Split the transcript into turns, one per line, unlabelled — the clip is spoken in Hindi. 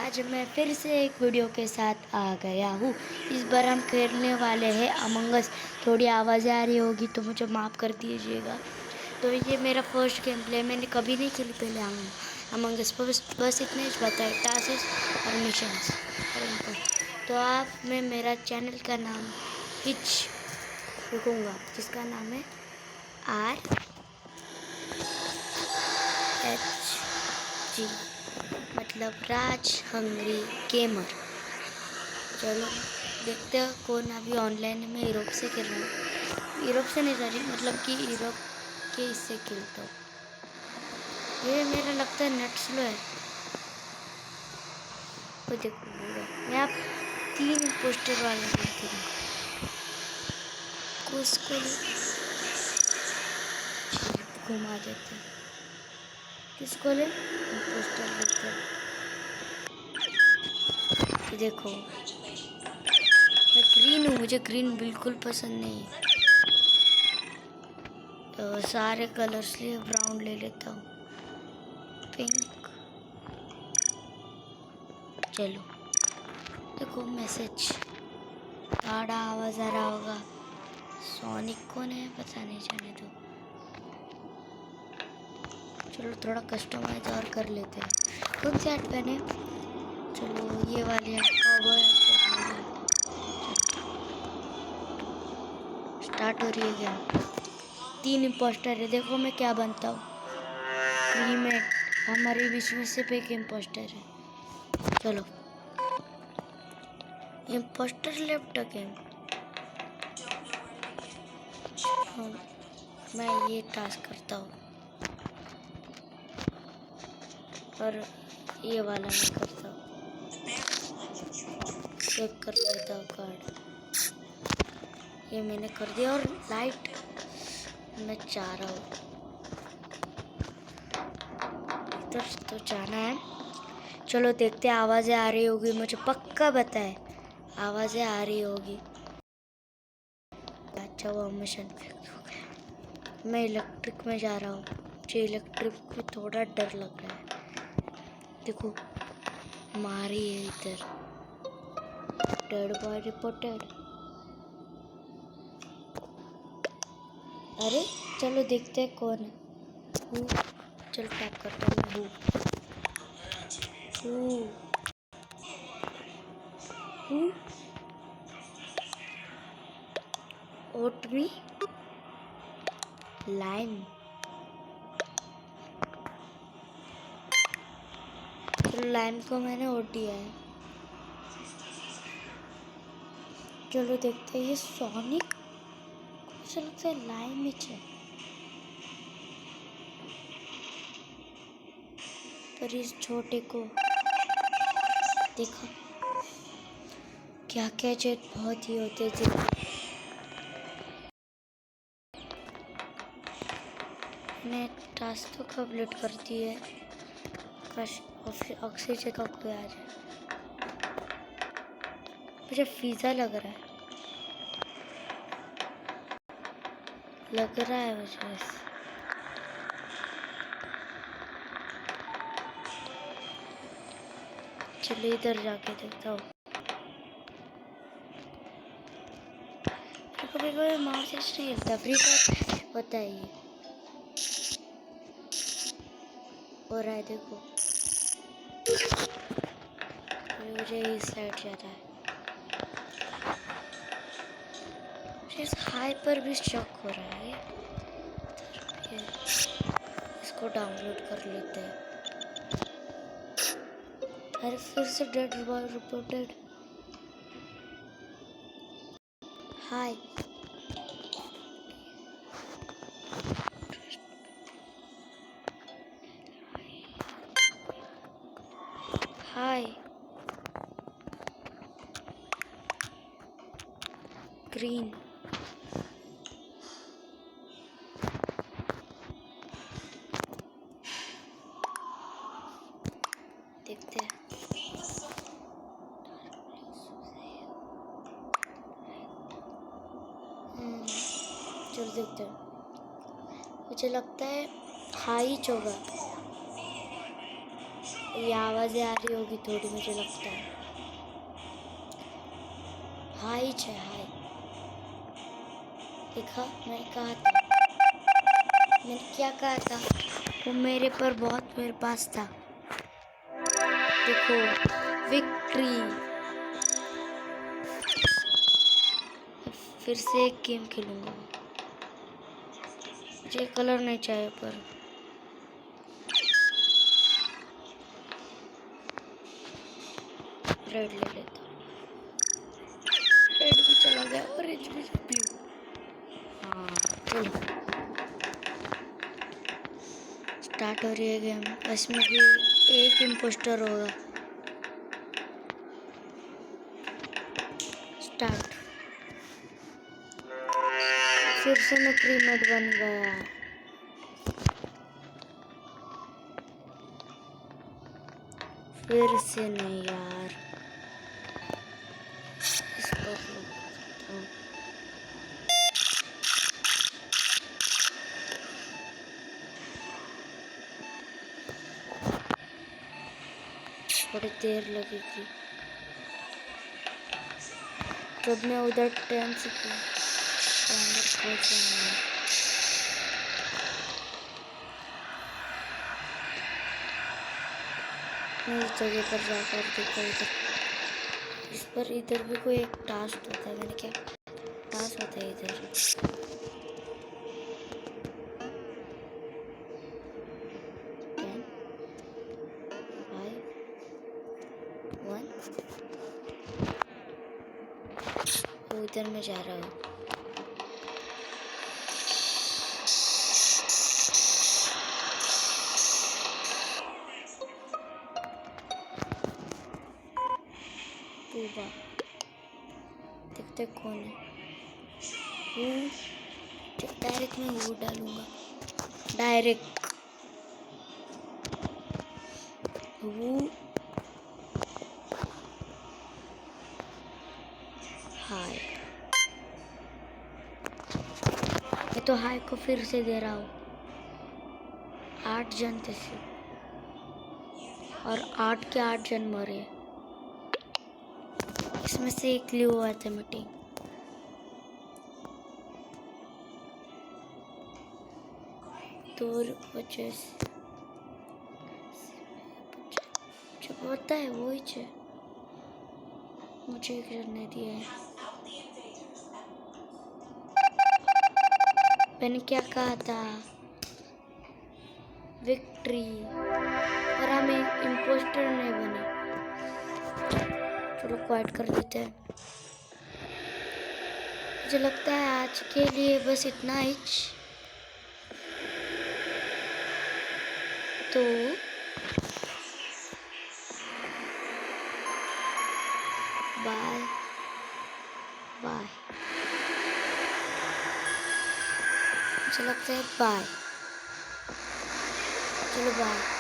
आज मैं फिर से एक वीडियो के साथ आ गया हूँ। इस बार हम खेलने वाले हैं अमंग अस। थोड़ी आवाज़ें आ रही होगी तो मुझे माफ़ कर दीजिएगा। तो ये मेरा फर्स्ट गेम प्ले, मैंने कभी नहीं खेली पहले अमंग अस। बस इतने ही पता है, टास्क और मिशंस। तो आप मैं मेरा चैनल का नाम हिच लिखूँगा, जिसका नाम है RH मतलब राज हंग्री गेमर। चलो देखते हो कौन अभी ऑनलाइन में यूरोप से खेल रहा है। यूरोप से नहीं, सॉरी, मतलब कि यूरोप के इससे खेलता हूँ। ये मेरा लगता है नेट स्लो है। तो देखो मैं आप 3 पोस्टर वाला खेलती हूँ। उसको घुमा देते हैं। किसको ले पोस्टर लेते हैं। देखो मैं ग्रीन हूँ, मुझे ग्रीन बिल्कुल पसंद नहीं है। तो सारे कलर्स लिए ब्राउन ले लेता हूँ, पिंक। चलो देखो मैसेज, बड़ा आवाज़ आ रहा होगा। सोनिक कौन है पता नहीं, जाने दो। चलो थोड़ा कस्टमाइज और कर लेते हैं। कौन सी हैट पहने? चलो ये वाली हैट, कॉबॉय हैट। स्टार्ट हो रही है गेम। 3 इम्पोस्टर है, देखो मैं क्या बनता हूँ। क्रीमेट हमारे विश्व से पे एक इम्पोस्टर है। चलो इम्पोस्टर लेफ्ट गेम। मैं ये टास्क करता हूँ और ये वाला मैं करता हूँ। चेक कर लेता हूँ कार्ड। ये मैंने कर दिया। और लाइट मैं चाह रहा हूँ इधर तो जाना है। चलो देखते हैं, आवाज़ें आ रही होगी, मुझे पक्का बताए आवाज़ें आ रही होगी। अच्छा वो मिशन हो गया। मैं इलेक्ट्रिक में जा रहा हूँ, मुझे इलेक्ट्रिक में थोड़ा डर लग रहा है। देखो मारी है इधर, डेड बॉय रिपोर्टेड। अरे चलो देखते हैं कौन है। चलो टैप करता हूँ। ओटमी लाइन। चलो लाइन को मैंने ओट दिया है। चलो देखते हैं ये सोनिक, मुझे लगता है लाइन नीचे, पर इस छोटे को देखो क्या क्या जेट बहुत ही होते थे। मैंने टास्क तो कंप्लीट कर दी है। ऑक्सीजन का कोई आ जाए, मुझे पिज़्ज़ा लग रहा है मुझे। चलो इधर जाके देखता हूँ। कभी कभी माउस नहीं हिलता, फ्री फायर होता है ये हो रहा है। देखो मुझे इस साइड जाना है। मुझे इस हाई पर भी शक हो रहा है। इसको डाउनलोड कर लेते हैं। अरे फिर से डेड बॉय रिपोर्टेड। हाय हाय ग्रीन। देखते हैं। चलो देखते हैं। मुझे लगता है हाई होगा। ये आवाज़ें आ रही होगी थोड़ी, मुझे लगता है। हाई छे हाई। देखा, मैंने कहा था, मैंने क्या कहा था, वो मेरे पास था। देखो, विक्ट्री। फिर से एक गेम खेलूंगा। मुझे कलर नहीं चाहिए, पर रेड ले लेता। रेड भी चला गया, ऑरेंज भी, ब्लू। हाँ चलो, स्टार्ट हो रही है गेम। इसमें भी एक इम्पोस्टर होगा। स्टार्ट। फिर से मैं क्रीमेट बन गया। फिर से नहीं यार, इस पर रुक सकता हूँ। थोड़ी देर लगेगी जब मैं उधर ट्रेन से अंदर पहुँच जाऊंगा। मैं इस जगह पर जाकर देखा इधर, इस पर इधर भी कोई एक टास्क होता है। मैंने क्या टास्क होता है इधर? 10 5 1। उधर मैं जा रहा हूँ। देखते कौन है। डायरेक्ट मैं वो डालूंगा, डायरेक्ट वो। हाय, मैं तो हाय को फिर से दे रहा हूँ। 8 जन थे सिर्फ, और 8 के 8 जन मरे। इसमें से एक लिए हुआ था मीटिंग। दूर वजह से जो होता है वो ही है। मुझे करने दिया है। मैंने क्या कहा था, विक्ट्री, पर हम इम्पोस्टर नहीं बने। चलो क्वाइट कर देते हैं। मुझे लगता है आज के लिए बस इतना ही। तो बाय बाय। मुझे लगता है बाय। चलो बाय।